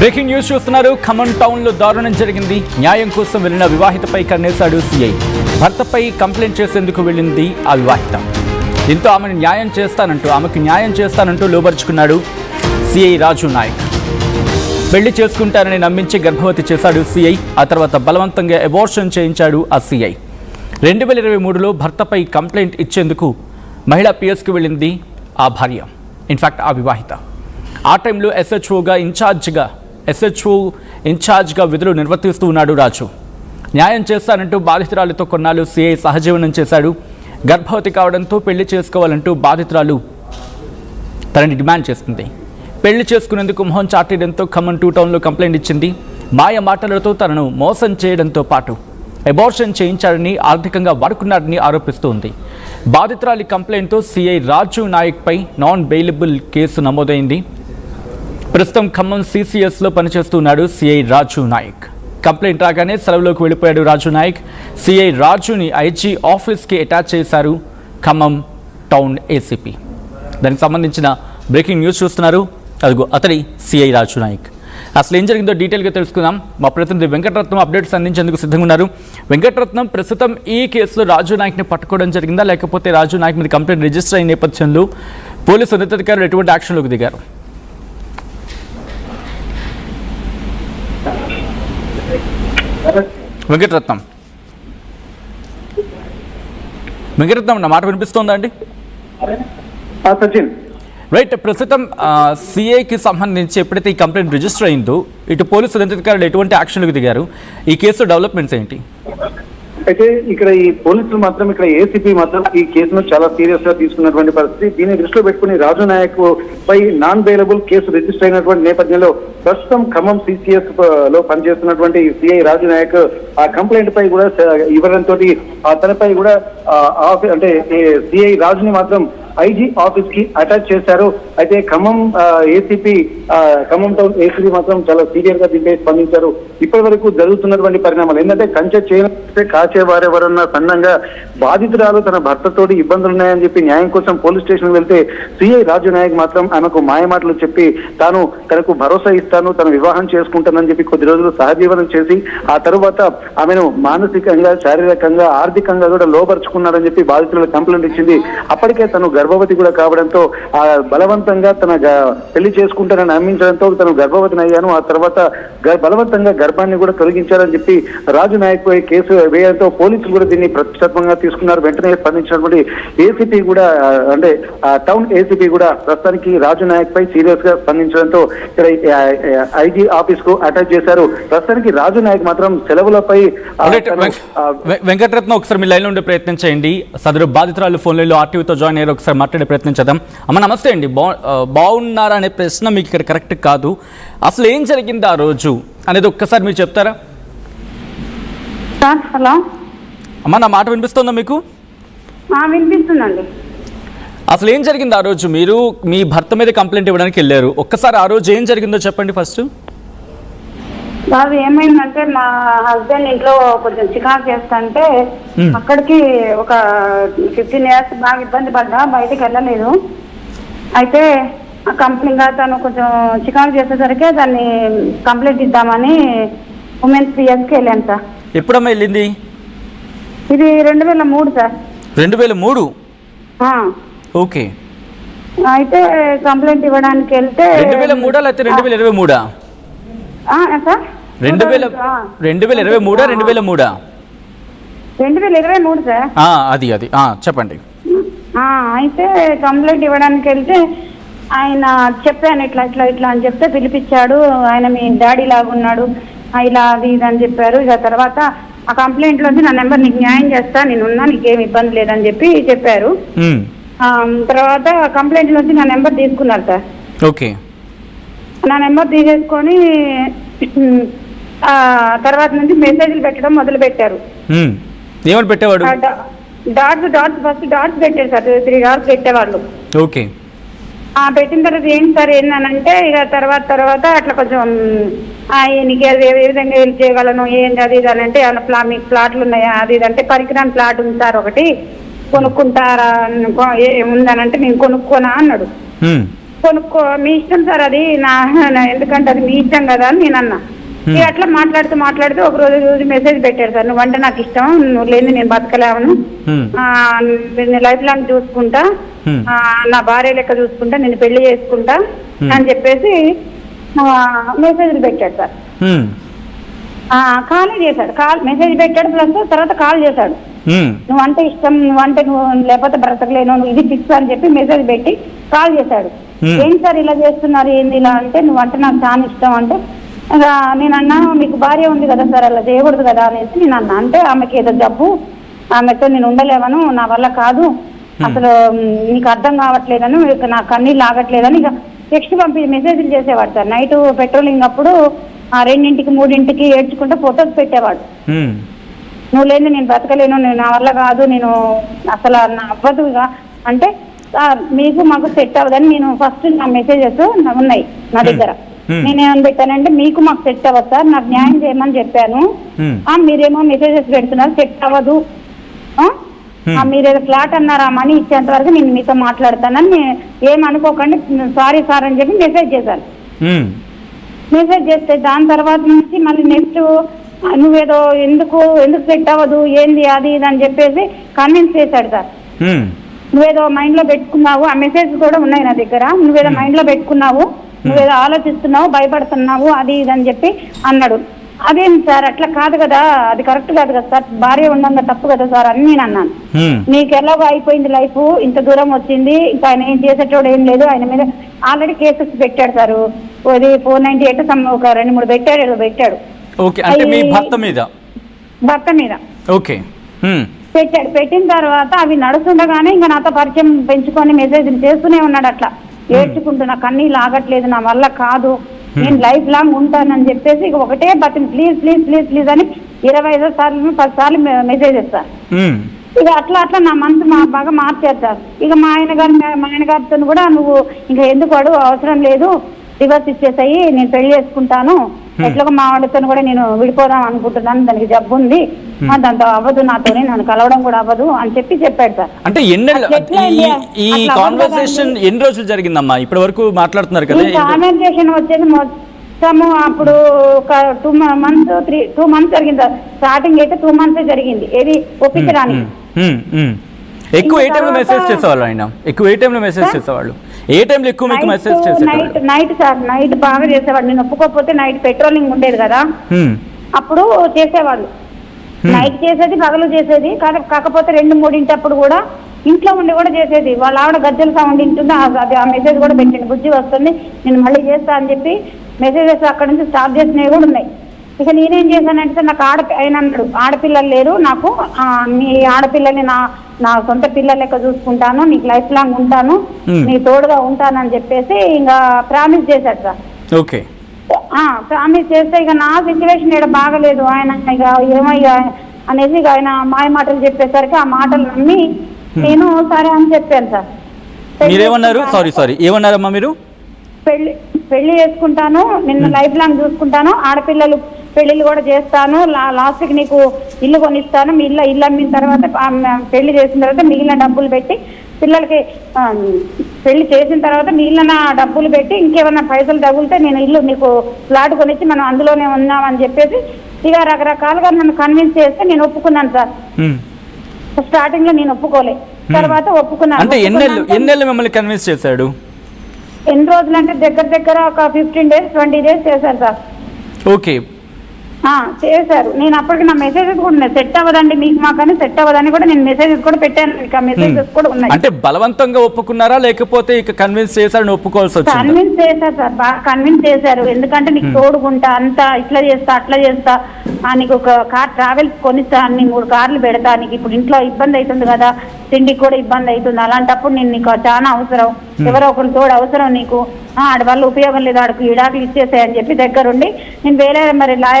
Breaking news చూస్తున్నారు. Khammam town లో దారుణం జరిగింది. న్యాయం కోసం వెళ్లిన వివాహితపై కన్నేశాడు సీఐ. భర్తపై కంప్లైంట్ చేసేందుకు వెళ్ళింది ఆ వివాహిత. దీంతో ఆమెకు న్యాయం చేస్తానంటూ లోబర్చుకున్నాడు సీఐ రాజు నాయక్. పెళ్లి చేసుకుంటానని నమ్మించి గర్భవతి చేశాడు సీఐ. ఆ తర్వాత బలవంతంగా అబార్షన్ చేయించాడు ఆ సీఐ. 2023లో భర్తపై కంప్లైంట్ ఇచ్చేందుకు మహిళా పిఎస్కి వెళ్ళింది ఆ భార్య, ఇన్ఫాక్ట్ ఆ వివాహిత. ఆ టైంలో ఎస్హెచ్ఓ ఇన్ఛార్జ్గా విధులు నిర్వర్తిస్తూ ఉన్నాడు రాజు. న్యాయం చేస్తానంటూ బాధితురాలితో కొన్నాళ్ళు సీఐ సహజీవనం చేశాడు. గర్భవతి కావడంతో పెళ్లి చేసుకోవాలంటూ బాధితురాలు తనని డిమాండ్ చేస్తుంది. పెళ్లి చేసుకునేందుకు మొహం చాటేయడంతో ఖమ్మం 2 టౌన్లో కంప్లైంట్ ఇచ్చింది. మాయ మాటలతో తనను మోసం చేయడంతో పాటు అబార్షన్ చేయించాడని, ఆర్థికంగా వాడుకున్నాడని ఆరోపిస్తోంది. బాధితురాలి కంప్లైంట్తో సీఐ రాజు నాయక్పై నాన్ బెయిలబుల్ కేసు నమోదైంది. ప్రస్తుతం ఖమ్మం CCSలో పనిచేస్తున్నాడు సీఐ రాజు నాయక్. కంప్లైంట్ రాగానే సెలవులోకి వెళ్ళిపోయాడు రాజు నాయక్. సీఐ రాజుని IG ఆఫీస్కి అటాచ్ చేశారు ఖమ్మం టౌన్ ACP. దానికి సంబంధించిన బ్రేకింగ్ న్యూస్ చూస్తున్నారు. అదిగో అతడి సీఐ రాజు నాయక్. అసలు ఏం జరిగిందో డీటెయిల్గా తెలుసుకుందాం. మా ప్రతినిధి వెంకటరత్నం అప్డేట్స్ అందించేందుకు సిద్ధంగా ఉన్నారు. వెంకటరత్నం, ప్రస్తుతం ఈ కేసులో రాజు నాయక్ని పట్టుకోవడం జరిగిందా, లేకపోతే రాజు నాయక్ మీద కంప్లైంట్ రిజిస్టర్ అయిన నేపథ్యంలో పోలీసు ఉన్నతాధికారులు ఎటువంటి యాక్షన్లోకి దిగారు? వెంకటరత్నం, నా మాట వినిపిస్తోందా అండి? సచిన్, రైట్. ప్రస్తుతం సిఐకి సంబంధించి ఎప్పుడైతే ఈ కంప్లైంట్ రిజిస్టర్ అయిందో ఇటు పోలీసు ఉన్నతాధికారులు ఎటువంటి యాక్షన్లకు దిగారు? ఈ కేసు డెవలప్మెంట్స్ ఏంటి? అయితే ఇక్కడ ఈ పోలీసులు మాత్రం, ఇక్కడ ACP మాత్రం ఈ కేసును చాలా సీరియస్ గా తీసుకున్నటువంటి పరిస్థితి. దీన్ని దృష్టిలో పెట్టుకుని రాజు నాయక్ పై నాన్ బెయిలబుల్ కేసు రిజిస్టర్ అయినటువంటి నేపథ్యంలో ప్రస్తుతం ఖమ్మం CCS లో పనిచేస్తున్నటువంటి సిఐ రాజు నాయక్ ఆ కంప్లైంట్ పై కూడా ఇవ్వడంతో తనపై కూడా అంటే సిఐ రాజుని మాత్రం IG ఆఫీస్ కి అటాచ్ చేశారు. అయితే ఖమ్మం టౌన్ ACP మాత్రం చాలా సీరియస్ గా దీనిపై స్పందించారు. ఇప్పటి వరకు జరుగుతున్నటువంటి పరిణామాలు ఏంటంటే, కంచె చేయకపోతే కాచేవారెవరన్న సన్నంగా బాధితురాలు తన భర్తతోటి ఇబ్బందులు ఉన్నాయని చెప్పి న్యాయం కోసం పోలీస్ స్టేషన్ వెళ్తే సిఐ రాజు నాయక్ మాత్రం ఆమెకు మాయమాటలు చెప్పి తనకు భరోసా ఇస్తాను, తను వివాహం చేసుకుంటానని చెప్పి కొద్ది రోజులు సహజీవనం చేసి ఆ తరువాత ఆమెను మానసికంగా, శారీరకంగా, ఆర్థికంగా కూడా లోపరుచుకున్నారని చెప్పి బాధితులకు కంప్లైంట్ ఇచ్చింది. అప్పటికే తను గర్భవతి కూడా కావడంతో ఆ బలవంతంగా తన పెళ్లి చేసుకుంటానని నమ్మించడంతో తను గర్భవతిని అయ్యాను, ఆ తర్వాత బలవంతంగా గర్భాన్ని కూడా తొలగించారని చెప్పి రాజు నాయక్ పై కేసు వేయడంతో పోలీసులు కూడా దీన్ని ప్రతిష్టంగా తీసుకున్నారు. వెంటనే స్పందించినటువంటి ACP కూడా, అంటే టౌన్ ACP కూడా ప్రస్తుతానికి రాజు నాయక్ పై సీరియస్ గా స్పందించడంతో ఇక్కడ IG ఆఫీస్ కు అటాచ్ చేశారు. ప్రస్తుతానికి రాజు నాయక్ మాత్రం సెలవులపై. వెంకటరత్నం, ఒకసారి మీ లైన్ లో ఉండే ప్రయత్నం చేయండి. సదరు బాధితురాలు ఫోన్ లైన్లో RTVతో జాయిన్ అయ్యారు. ఒకసారి మాట్లాడే ప్రయత్నం చేద్దాం. అమ్మ నమస్తే అండి. బాగున్నారా అనే ప్రశ్న మీకు ఇక్కడ కరెక్ట్ కాదు. అసలు ఏం జరిగింది ఆ రోజు అనేది ఒక్కసారి మీరు చెప్తారా? హలో అమ్మ, నా మాట వినిపిస్తుందా మీకు? వినిపిస్తుందండి. అసలు ఏం జరిగింది ఆ రోజు? మీరు మీ భర్త మీద కంప్లైంట్ ఇవ్వడానికి వెళ్ళారు. ఒక్కసారి ఆ రోజు ఏం జరిగిందో చెప్పండి ఫస్ట్. అది ఏమైందంటే, మా హస్బెండ్ ఇంట్లో కొంచెం చికాకు చేస్తుంటే అక్కడికి ఒక 15 years బాగా ఇబ్బంది పడ్డా, బయటికి వెళ్ళలేదు. అయితే ఆ కంప్లైంట్ తను కొంచెం చికాకు చేసేసరికి దాన్ని కంప్లైంట్ ఇద్దామని ఉమెన్స్ పిఎస్కి వెళ్ళాను సార్. ఎప్పుడమ్మా వెళ్ళింది? ఇది 2003 సార్. 2003? ఓకే. అయితే కంప్లైంట్ ఇవ్వడానికి వెళ్తే 2003 లేకపోతే 2023? Sir 2023 2023 sir. అది చెప్పండి. అయితే కంప్లైంట్ ఇవ్వడానికి వెళ్తే ఆయన చెప్పాను ఇట్లా ఇట్లా ఇట్లా అని చెప్తే పిలిపించాడు. ఆయన మీ డాడీ లాగా ఉన్నాడు, ఇలా అది ఇది అని చెప్పారు. ఇక తర్వాత ఆ కంప్లైంట్ లోంచి నా నెంబర్ నీకు న్యాయం చేస్తా, నేనున్నా, నీకేం ఇబ్బంది లేదని చెప్పారు. తర్వాత కంప్లైంట్ లోంచి నా నెంబర్ తీసుకున్నారు సార్. ఓకే. నా నెంబర్ తీసేసుకొని తర్వాత నుంచి మెసేజ్లు పెట్టడం మొదలు పెట్టారు. ఏమని పెట్టేవాడు? ఫస్ట్ డాట్స్ పెట్టారు సార్. 3 dots పెట్టేవాళ్ళు. ఓకే. పెట్టిన తర్వాత ఏంటి సార్ ఏంటనంటే, ఇక తర్వాత అట్లా కొంచెం నీకు ఏ విధంగా హెల్ప్ చేయగలను, ఏంటి అది ఇది అని అంటే, ఏమైనా మీకు ప్లాట్లు ఉన్నాయా, అది ఇది అంటే, పరికరాన్ని ప్లాట్ ఉంది సార్ ఒకటి, కొనుక్కుంటారా ఉందనంటే, నేను కొనుక్కోనా అన్నాడు. కొనుక్కో, మీ ఇష్టం సార్, అది ఎందుకంటే అది మీ ఇష్టం కదా అని నేను అన్నా. ఇక అట్లా మాట్లాడుతూ ఒక రోజు మెసేజ్ పెట్టాడు సార్, నువ్వంటే నాకు ఇష్టం, నువ్వు లేని నేను బతకలేవను, నేను లైఫ్ లాంగ్ చూసుకుంటా, నా భార్య లెక్క చూసుకుంటా, నేను పెళ్లి చేసుకుంటా అని చెప్పేసి మెసేజ్లు పెట్టాడు సార్. కాల్ చేశాడు, మెసేజ్ పెట్టాడు, ప్లస్ తర్వాత కాల్ చేశాడు. నువ్వంటే ఇష్టం, నువ్వు లేకపోతే బ్రతకలేను, నువ్వు ఇది ఫిక్స్ అని చెప్పి మెసేజ్ పెట్టి కాల్ చేశాడు. ఏంటి సార్ ఇలా చేస్తున్నారు, ఏంది ఇలా అంటే, నువ్వంటే నాకు చాలా ఇష్టం అంటే, నేను అన్నా మీకు భార్య ఉంది కదా సార్, అలా చేయకూడదు కదా అనేసి నేను అన్నా. అంటే ఆమెకి ఏదో జబ్బు, ఆమెతో నేను ఉండలేవను, నా వల్ల కాదు, అసలు నీకు అర్థం కావట్లేదని, నా కన్నీళ్ళు ఆగట్లేదని ఇక టెక్స్ట్ మెసేజ్లు చేసేవాడు సార్. నైట్ పెట్రోలింగ్ అప్పుడు 2, 3 ఏడ్చుకుంటే ఫొటోస్ పెట్టేవాడు. నువ్వు లేదు నేను బతకలేను, నా వల్ల కాదు, నేను అసలు నా అవ్వదు అంటే, మీకు మాకు సెట్ అవ్వదని నేను ఫస్ట్ నా మెసేజెస్ ఉన్నాయి నా దగ్గర. నేనేమని పెట్టానంటే, మీకు మాకు సెట్ అవ్వదు సార్, నాకు న్యాయం చేయమని చెప్పాను, మీరేమో మెసేజెస్ పెడుతున్నారు, సెట్ అవ్వదు, మీరేదో ఫ్లాట్ అన్నారా, మనీ ఇచ్చేంత వరకు నేను మీతో మాట్లాడతానని ఏమనుకోకండి, సారీ సార్ అని చెప్పి మెసేజ్ చేశాను. మెసేజ్ చేస్తే దాని తర్వాత నుంచి మళ్ళీ నెక్స్ట్ నువ్వేదో ఎందుకు సెట్ అవ్వదు, ఏంది అది ఇది అని చెప్పేసి కన్విన్స్ చేశాడు సార్. నువ్వేదో మైండ్ లో పెట్టుకున్నావు, ఆ మెసేజ్ కూడా ఉన్నాయి నా దగ్గర, నువ్వేదో మైండ్ లో పెట్టుకున్నావు, నువ్వేదో ఆలోచిస్తున్నావు, భయపడుతున్నావు, అది ఇది అని చెప్పి అన్నాడు. అదేం సార్, అట్లా కాదు కదా, అది కరెక్ట్ కాదు కదా సార్, భార్య ఉండగా తప్పు కదా సార్ అని నేను అన్నాను. నీకు ఎలాగో అయిపోయింది లైఫ్, ఇంత దూరం వచ్చింది, ఇంకా ఆయన ఏం చేసేటోడు ఏం లేదు, ఆయన మీద ఆల్రెడీ కేసెస్ పెట్టాడు సార్, అది 498 ఒక 2-3 పెట్టాడు. భర్త మీద పెట్టాడు. పెట్టిన తర్వాత అవి నడుస్తుండగానే ఇంకా నాతో పరిచయం పెంచుకొని మెసేజ్లు చేస్తూనే ఉన్నాడు. అట్లా ఏడ్చుకుంటున్నా, కన్నీళ్ళు ఆగట్లేదు, నా వల్ల కాదు, నేను లైఫ్ లాంగ్ ఉంటానని చెప్పేసి ఇక ఒకటే Bathini please please please please అని 25 సార్లు 10 సార్లు మెసేజ్ చేస్తారు. ఇక అట్లా నా మనసు బాగా మార్చారు సార్. ఇక మా ఆయన గారితో కూడా, నువ్వు ఇంకా ఎందుకు వాడు అవసరం లేదు, డివర్స్ ఇచ్చేసాయి, నేను పెళ్లి చేసుకుంటాను, ఎట్లాగో మా వాడితో కూడా నేను విడిపోదాం అనుకుంటున్నాను, దానికి జబ్బు ఉంది, దాంతో అవ్వదు, నాతోనే నన్ను కలవడం కూడా అవ్వదు అని చెప్పాడు సార్. అంటే ఈ కాన్వర్సేషన్ ఎన్ని రోజులు జరిగిందమ్మా ఇప్పటి వరకు మాట్లాడుతున్నారు కదా? కాన్వర్సేషన్ వచ్చేసి మొత్తము అప్పుడు ఒక 2 months జరిగింది సార్. స్టార్టింగ్ అయితే 2 months జరిగింది, ఏది ఒప్పించడానికి. ఎక్కువ ఏ టైంలో మెసేజ్ చేసేవాళ్ళు ఆయన? ఎక్కువ ఏ టైంలో మెసేజ్ చేసేవాళ్ళు? ఏ టైంలో ఎక్కువ మీకు మెసేజ్ చేసేవాళ్ళు? నైట్ సార్, నైట్ బాగా చేసేవాడు. నేను ఒప్పుకోకపోతే నైట్ పెట్రోలింగ్ ఉండేది కదా, అప్పుడు చేసేవాళ్ళు. నైట్ చేసేది, పగలు చేసేది, కాకపోతే 2-3 అప్పుడు కూడా ఇంట్లో ఉండి కూడా చేసేది. వాళ్ళ ఆవిడ గజ్జల సౌండ్ వింటుంది, అది ఆ మెసేజ్ కూడా పెట్టింది, బుజ్జి వస్తుంది నేను మళ్ళీ చేస్తా అని చెప్పి మెసేజెస్ అక్కడ నుంచి స్టార్ట్ చేసినవి కూడా ఉన్నాయి. ఇక నేనేం చేశానంటే, నాకు ఆయన అన్నాడు, ఆడపిల్లలు లేరు నాకు, మీ ఆడపిల్లల్ని నా సొంత పిల్లల లెక్క చూసుకుంటాను, నీకు లైఫ్ లాంగ్ ఉంటాను, నీ తోడుగా ఉంటానని చెప్పేసి ఇంకా ప్రామిస్ చేశాడు సార్. ఓకే, ప్రామిస్ చేస్తే ఇక నా సిచ్యువేషన్ ఇక్కడ బాగలేదు, ఆయన ఇక ఏమయ్యా అనేసి ఇక ఆయన మాయ మాటలు చెప్పేసరికి ఆ మాటలు నమ్మి నేను సరే అని చెప్పాను సార్. ఏమన్నారమ్మా మీరు? పెళ్లి చేసుకుంటాను, నిన్ను లైఫ్ లాంగ్ చూసుకుంటాను, ఆడపిల్లలు పెళ్లిళ్ళు కూడా చేస్తాను, లాస్ట్కి నీకు ఇల్లు కొనిస్తాను, మీ ఇల్లు అమ్మిన తర్వాత పెళ్లి చేసిన తర్వాత మిగిలిన డబ్బులు పెట్టి పిల్లలకి పెళ్లి చేసిన తర్వాత మిగిలిన డబ్బులు పెట్టి ఇంకేమన్నా పైసలు తగిలితే నేను ఇల్లు నీకు ఫ్లాట్ కొనిచ్చి మనం అందులోనే ఉన్నామని చెప్పేసి ఇక రకరకాలుగా నన్ను కన్విన్స్ చేస్తే నేను ఒప్పుకున్నాను సార్. స్టార్టింగ్ లో నేను ఒప్పుకోలే, తర్వాత ఒప్పుకున్నాను. అంటే ఎన్నేళ్ళు మిమ్మల్ని కన్విన్స్ చేశాడు? ఎన్ని రోజులు అంటే దగ్గర ఒక 15 days 20 days చేశారు సార్. ఓకే, చేశారు. నేను అప్పటికి నా మెసేజెస్ కూడా ఉన్నాయి, సెట్ అవ్వదండి మీకు మాకని, సెట్ అవ్వదని కూడా నేను మెసేజెస్ కూడా పెట్టాను, మెసేజెస్ కూడా ఉన్నాయి. అంటే బలవంతంగా ఒప్పుకున్నారా లేకపోతే ఇక కన్విన్స్ చేశారని ఒప్పుకోవాల్సి వచ్చింది? కన్విన్స్ చేశారు సార్, బాగా కన్విన్స్ చేశారు. ఎందుకంటే నీకు తోడుకుంటా, అంతా ఇట్లా చేస్తా అట్లా చేస్తా, నీకు ఒక కార్ ట్రావెల్స్ కొనిస్తా, 3 కార్లు పెడతా, నీకు ఇప్పుడు ఇంట్లో ఇబ్బంది అవుతుంది కదా, తిండికి కూడా ఇబ్బంది అవుతుంది, అలాంటప్పుడు నేను నీకు చాలా అవసరం, ఎవరో ఒకరు తోడు అవసరం నీకు, ఆడి వల్ల ఉపయోగం లేదు, ఆడికి విడాకులు ఇచ్చేసాయని చెప్పి దగ్గరుండి నేను వేరే మరి లాయర్